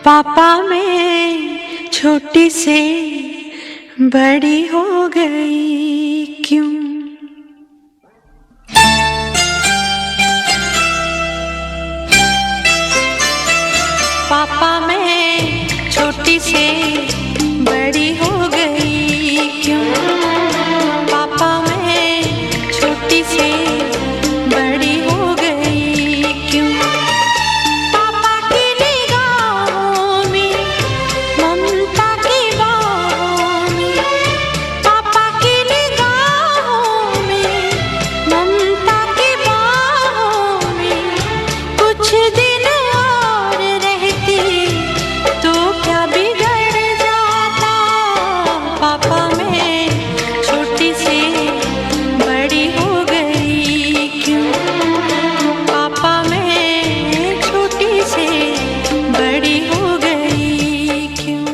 पापा मैं छोटी से बड़ी हो गई क्यों? पापा मैं छोटी से बड़ी हो गई क्यों? पापा मैं छोटी से बड़ी हो गई क्यों? पापा की निगाहों में ममता की बाहों में, पापा की निगाहों में ममता की बाहों में कुछ दिन और रहती तो क्या बिगड़ जाता? पापा मैं छोटी से बड़ी हो गई क्यों? पापा मैं छोटी से बड़ी हो गई क्यों?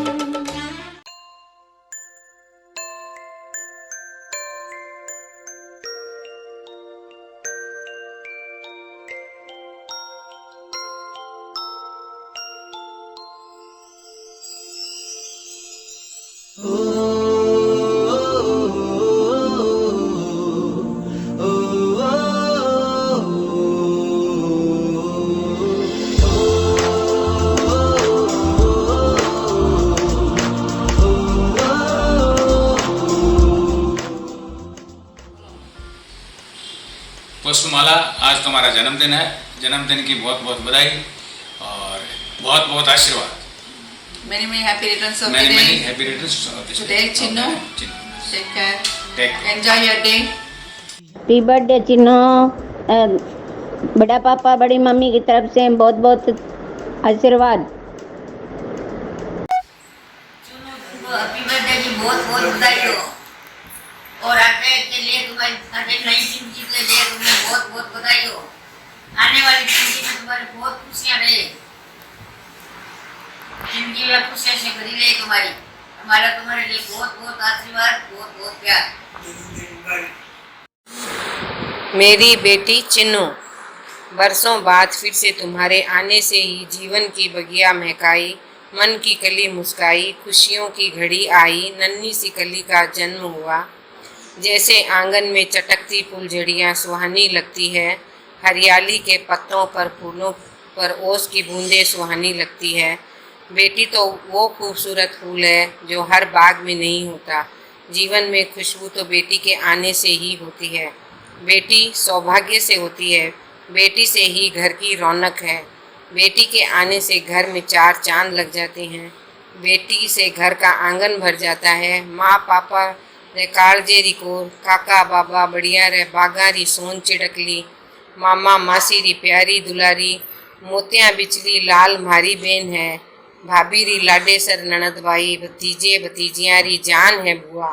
पुष्पमाला, आज तुम्हारा जन्मदिन है। जन्मदिन की बहुत बहुत बधाई और बहुत बहुत आशीर्वाद। Many many happy returns of the Many day. happy returns of the Today, Chinnu. Take care. Enjoy your day. Happy birthday Chinno. बड़ा पापा बड़ी मम्मी की तरफ से बहुत बहुत आशीर्वाद। हैप्पी बर्थडे की बहुत बहुत बधाई हो और आगे के लिए तुम्हारी नई जिंदगी के लिए तुम्हें बहुत बहुत बधाई हो। आने वाली जिंदगी में तुम्हारी बहुत खुशियां रहे, जिंदगी में खुशियां से भरी रहे तुम्हारी। हमारा तुम्हारे लिए बहुत बहुत आशीर्वाद, बहुत बहुत प्यार। मेरी बेटी चिन्नू, बरसों बाद फिर से तुम्हारे आने से ही जीवन की बगिया महकाई, मन की कली मुस्काई, खुशियों की घड़ी आई, नन्ही सी कली का जन्म हुआ। जैसे आंगन में चटकती फूलझड़ियाँ सुहानी लगती है, हरियाली के पत्तों पर फूलों पर ओस की बूंदें सुहानी लगती है। बेटी तो वो खूबसूरत फूल है जो हर बाग में नहीं होता। जीवन में खुशबू तो बेटी के आने से ही होती है। बेटी सौभाग्य से होती है, बेटी से ही घर की रौनक है। बेटी के आने से घर में चार चांद लग जाते हैं। बेटी से घर का आंगन भर जाता है। माँ पापा रे कालजे री कोर, काका बाबा बढ़िया रे बागा री सोन चिड़कली, मामा मासी री प्यारी दुलारी, मोतियाँ बिचली लाल मारी बेन है, भाभी री लाडे सर ननद भाई, भतीजे भतीजियाँ री जान है बुआ।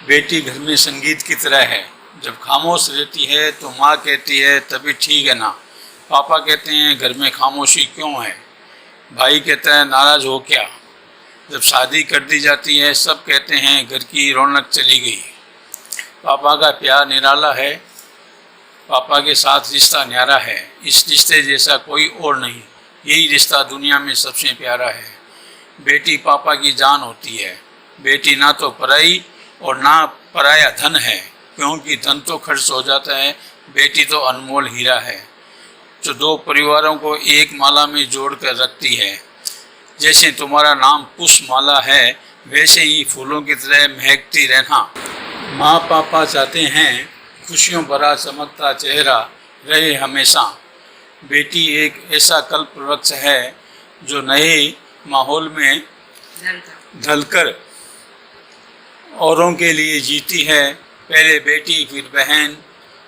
बेटी घर में संगीत की तरह है। जब खामोश रहती है तो माँ कहती है तभी ठीक है ना। पापा कहते हैं घर में खामोशी क्यों है। भाई कहता है नाराज हो क्या। जब शादी कर दी जाती है सब कहते हैं घर की रौनक चली गई। पापा का प्यार निराला है, पापा के साथ रिश्ता न्यारा है। इस रिश्ते जैसा कोई और नहीं, यही रिश्ता दुनिया में सबसे प्यारा है। बेटी पापा की जान होती है। बेटी ना तो पराई और ना पराया धन है, क्योंकि धन तो खर्च हो जाता है, बेटी तो अनमोल हीरा है जो दो परिवारों को एक माला में जोड़ कर रखती है। जैसे तुम्हारा नाम पुष्पमाला है, वैसे ही फूलों की तरह महकती रहना। माँ पापा चाहते हैं खुशियों भरा चमकता चेहरा रहे हमेशा। बेटी एक ऐसा कल्प वृक्ष है जो नए माहौल में ढलकर औरों के लिए जीती है। पहले बेटी, फिर बहन,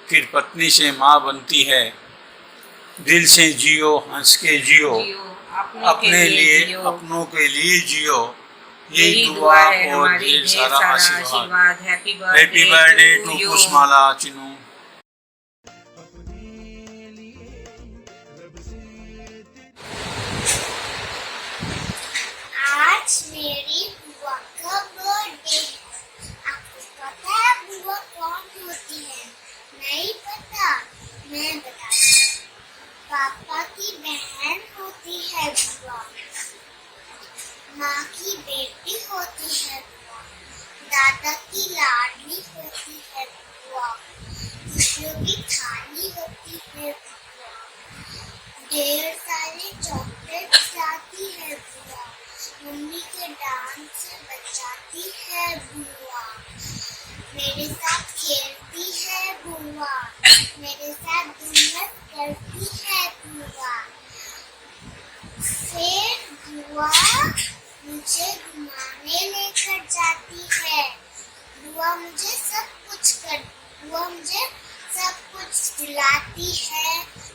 फिर पत्नी से माँ बनती है। दिल से जियो, हंस के जियो, अपने लिए अपनों के लिए जियो, यही दुआ और ढेर सारा आशीर्वाद। Happy birthday to Pushpamala Chinnu. आज मेरी बुआ का बर्थडे है। आपको पता है बुआ कौन होती है? नहीं पता, मैं बताती हूँ। पापा की बहन होती है बुआ, माँ की बेटी होती है बुआ, दादा की लाडली होती है बुआ, खुशियों की थाली होती है बुआ, ढेर सारे चॉकलेट लाती है बुआ, मम्मी के डांस से बचाती है बुआ, मेरे साथ खेलती है बुआ, मेरे साथ घूमत करती है बुआ, फिर बुआ मुझे घुमाने लेकर जाती है, बुआ मुझे सब कुछ दिलाती है,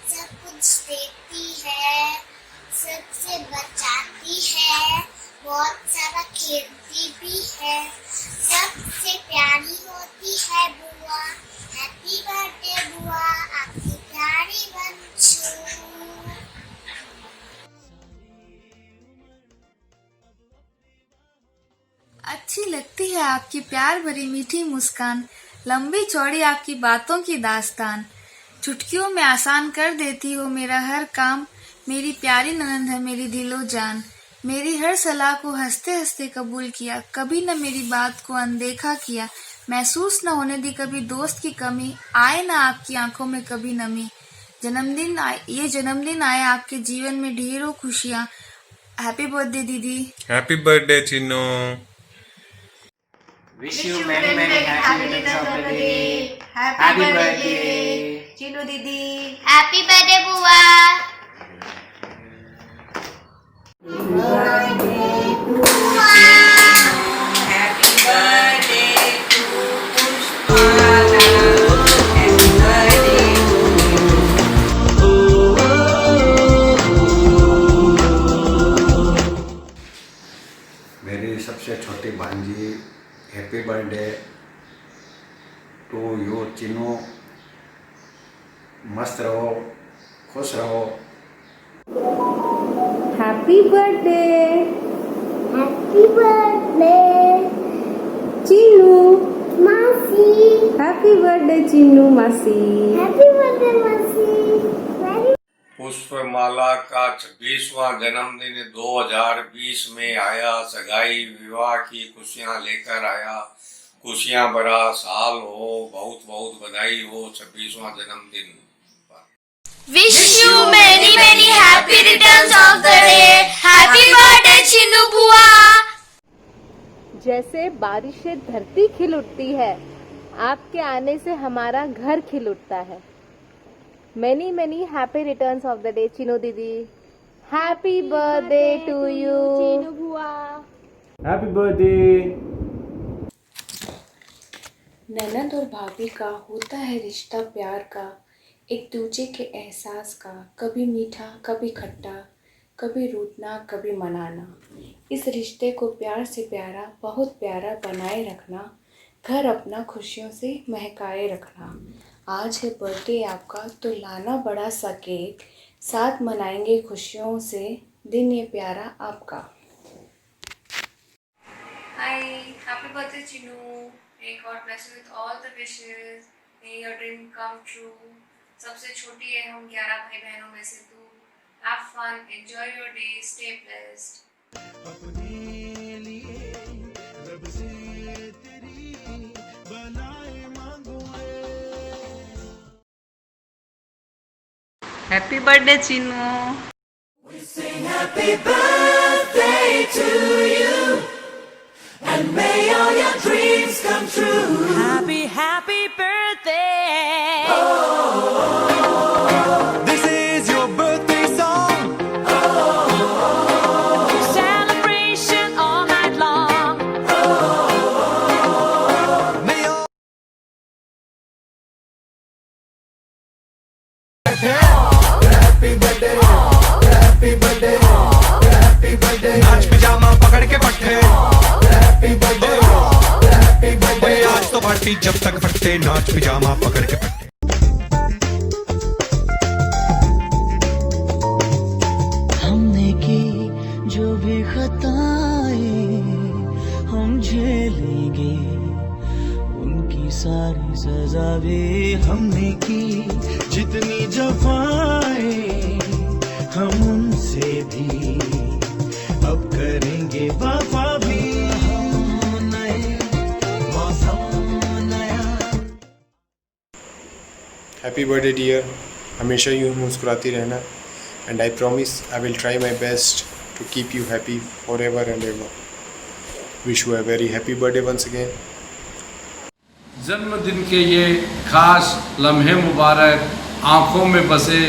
सब कुछ देती है, सबसे बचाती है, बहुत सारा खेलती भी है, सबसे प्यारी होती है बुआ। हैप्पी बर्थडे बुआ, आपकी प्यारी बंचू। अच्छी लगती है आपकी प्यार भरी मीठी मुस्कान, लंबी चौड़ी आपकी बातों की दास्तान, चुटकियों में आसान कर देती हो मेरा हर काम, मेरी प्यारी ननद है मेरी दिलो जान, मेरी हर सलाह को हंसते हंसते कबूल किया, कभी न मेरी बात को अनदेखा किया, महसूस न होने दी कभी दोस्त की कमी, आए न आपकी आंखों में कभी नमी, ये जन्मदिन आए आपके जीवन में ढेरों खुशियाँ। हैप्पी बर्थडे दीदी। Happy birthday Chinnu. Wish you many happy returns of the day. Happy birthday, Chinu Didi. Happy birthday बुआ। Happy birthday to Pushpala. Happy birthday to मेरी सबसे छोटी भांजी, happy birthday to you Chinnu. मस्त रहो, खुश रहो। Happy birthday happy birthday Chinnu मासी। हैप्पी बर्थडे चिन्नू मासी। हैप्पी बर्थडे मासी। पुष्पमाला का 26वां जन्मदिन 2020 में आया, सगाई विवाह की खुशियां लेकर आया, खुशियां भरा साल हो, बहुत बहुत बधाई हो 26वां जन्मदिन। Wish you many happy returns of the day. Happy birthday Chinnu बुआ। जैसे बारिश से धरती खिल उठती है, आपके आने से हमारा घर खिल उठता है। Many happy returns of the day Chinnu दीदी। Happy birthday to you Chinnu बुआ। Happy birthday. ननद और भाभी का होता है रिश्ता प्यार का, एक दूजे के एहसास का, कभी मीठा कभी खट्टा, कभी रूठना कभी मनाना। इस रिश्ते को प्यार से प्यारा, बहुत प्यारा बनाए रखना, घर अपना खुशियों से महकाए रखना। आज है बर्थडे आपका तो लाना बड़ा सा केक, साथ मनाएंगे खुशियों से दिन ये प्यारा आपका। Hi, happy birthday Chinnu. May God bless you with all the wishes. May your dream come true. सबसे छोटी है हम 11 भाई बहनों में से तू। Have fun, enjoy your day, stay blessed. अपने लिए रब से तेरी बनाए मांगो। Happy birthday Chinnu. We sing happy birthday to you, and may all your dreams come true. Happy birthday. This is your birthday song. Celebration all night long. May all Happy birthday. Happy birthday. Happy birthday. नाच pyjama पकड़ के पट्टे। Happy birthday. Happy birthday. आज तो party जब तक फटते, नाच पिजामा पकड़ के पट्टे। हमने की जो भी खताएं हम झेलेंगे, उनकी सारी सजा भी हमने की, जितनी जफाएं हैप्पी बर्थडे डियर, हमेशा यूँ मुस्कुराती रहना, and I promise I will try my best to keep you happy for ever and ever. Wish you a very happy birthday once again. जन्मदिन के ये खास लम्हे मुबारक, आँखों में बसे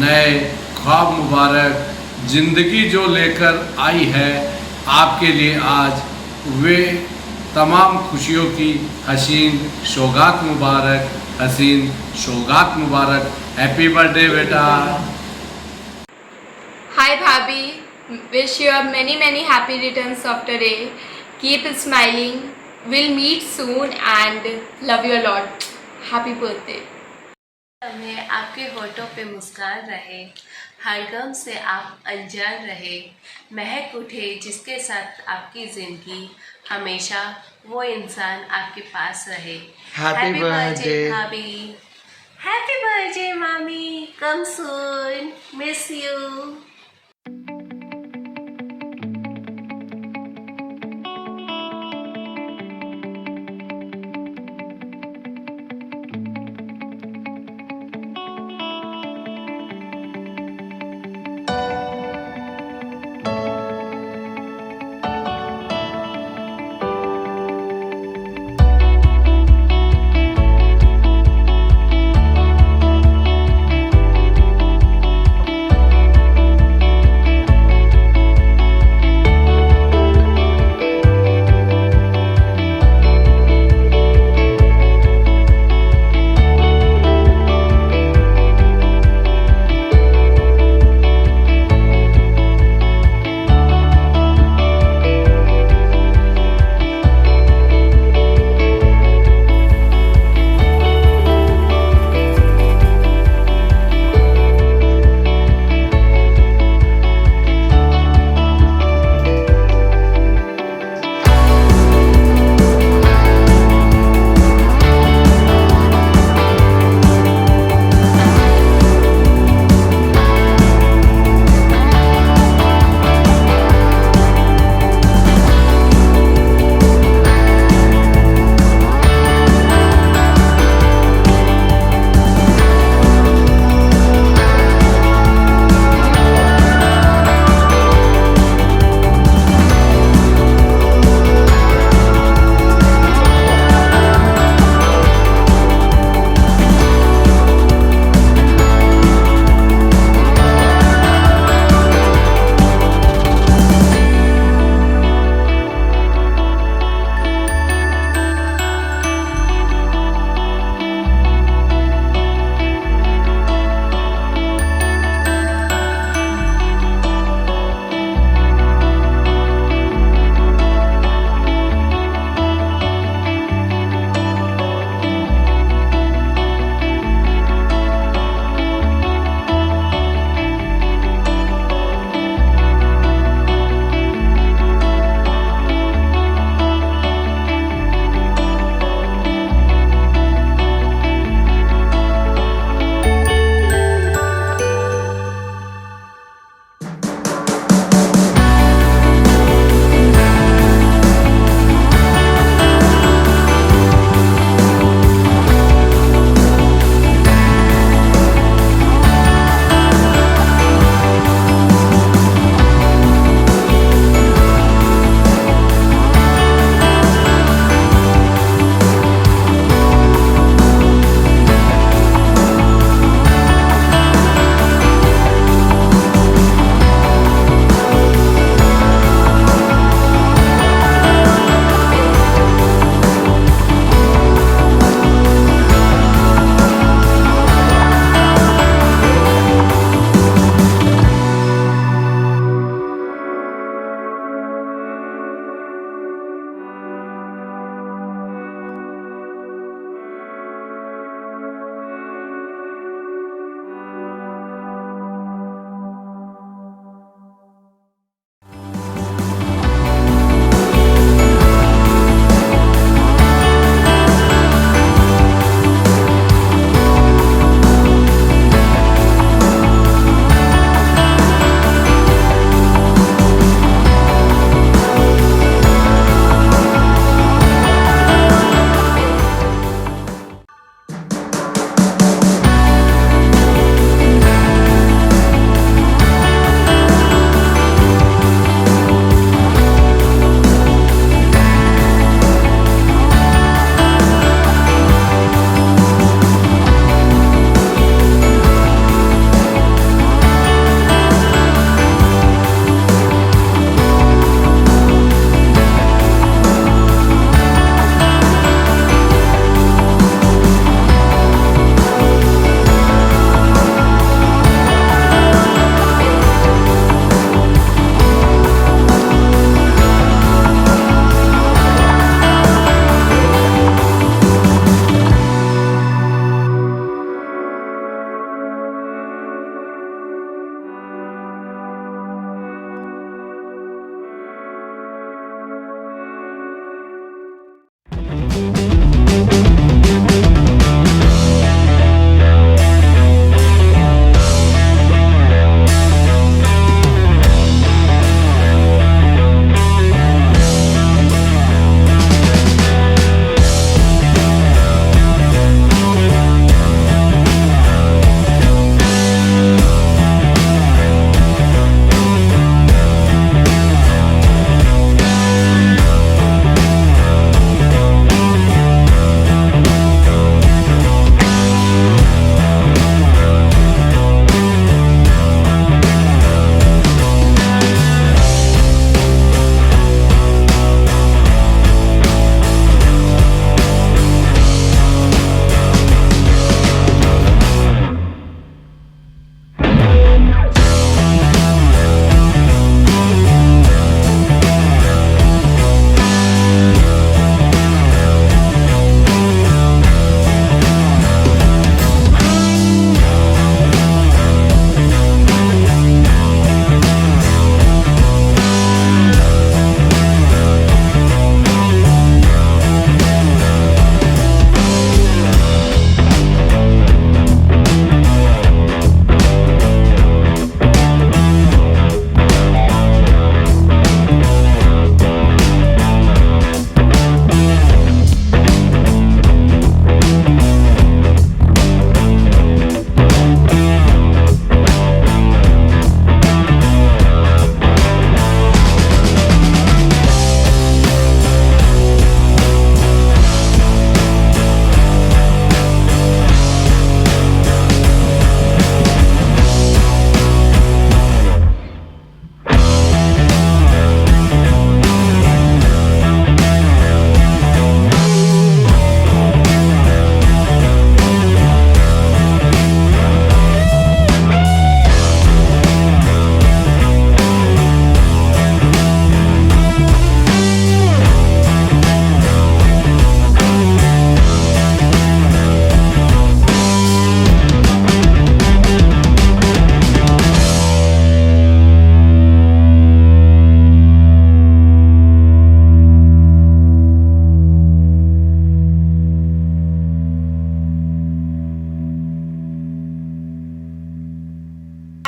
नए ख्वाब मुबारक, ज़िंदगी जो लेकर आई है आपके लिए आज, वे तमाम खुशियों की हसीन सौगात मुबारक, हसीन सौगात मुबारक। हैप्पी बर्थडे बेटा। Hi Bhabhi, wish you a many happy returns of the day. Keep smiling. We'll meet soon and love you a lot. Happy birthday. में आपके होठों पे मुस्कान रहे, हर गम से आप अनजान रहे, महक उठे जिसके साथ आपकी ज़िंदगी, हमेशा वो इंसान आपके पास रहे। हैप्पी बर्थडे भाभी। हैप्पी बर्थडे मामी, कम सून, मिस यू।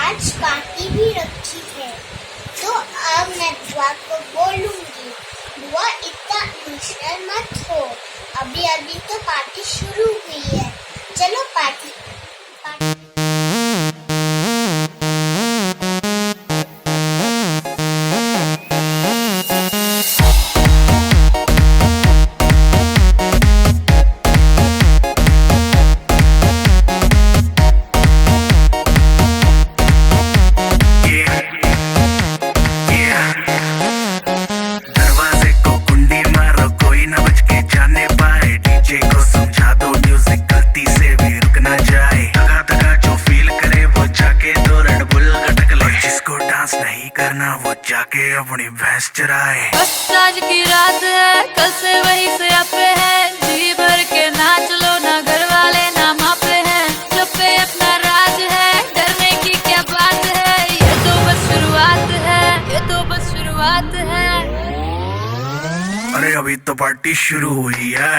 आज पार्टी भी रखी है, तो अब मैं बुआ को बोलूंगी, बुआ इतना इमोशनल मत हो, अभी अभी तो पार्टी शुरू हुई है, चलो पार्टी। दरवाजे को कुंडी मारो, कोई ना बच के जाने पाए, डीजे को समझा दो म्यूजिक गलती से भी रुक ना जाए, धगा धगा जो फील करे वो जाके दो रेड बुल गटक ले, जिसको डांस नहीं करना वो जाके अपनी भैंस चराए। बस आज की रात है, कल से वही से अपे है, जी भर के नाच लो ना, घर वाले ना मापे हैं, सब पे अपना राज है, डरने की क्या बात है, ये तो बस शुरुआत है, ये तो बस शुरुआत है। अरे अभी तो पार्टी शुरू हुई है।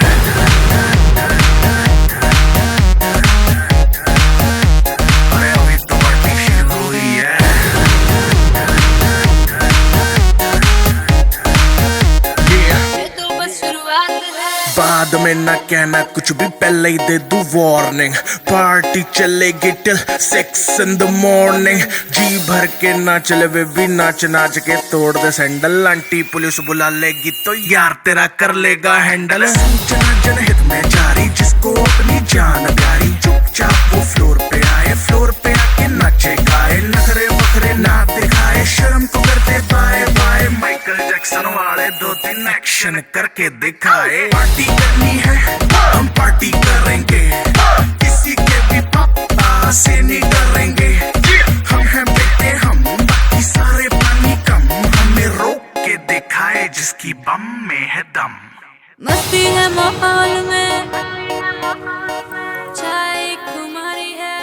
अरे अभी तो पार्टी शुरू हुई है। ये तो बस शुरुआत है। बाद में ना कहना कुछ भी, पहले ही दे दूं वार्निंग, पार्टी चलेगी टिल 6 in the morning, जी भर के नाच ले बेबी, नाच नाच के तोड़ दे सैंडल, आंटी पुलिस बुला लेगी तो यार तेरा कर लेगा हैंडल, जनहित में जारी, जिसको अपनी जान प्यारी, चुपचाप वो फ्लोर पे आए, फ्लोर पे आके नाचे गाए, नखरे वखरे ना दिखाए, शर्म को कर दे बाय बाय, माइकल जैक्सन वाले 2-3 एक्शन करके दिखाए, पार्टी करनी है हम पार्टी करेंगे, किसी के भी पापा से नहीं डरेंगे, हम हैं बेटे हम, बाकी सारे पानी कम, हमें रोक के दिखाए जिसकी बम में है दम। मस्ती है माहौल में, चाय खुमारी है।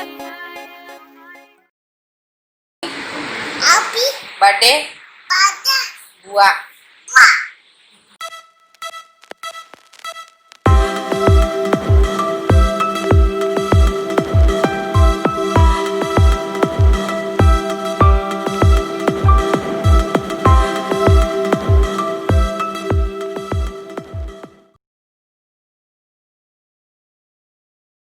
आप ही बर्थडे पार्टी बुआ बुआ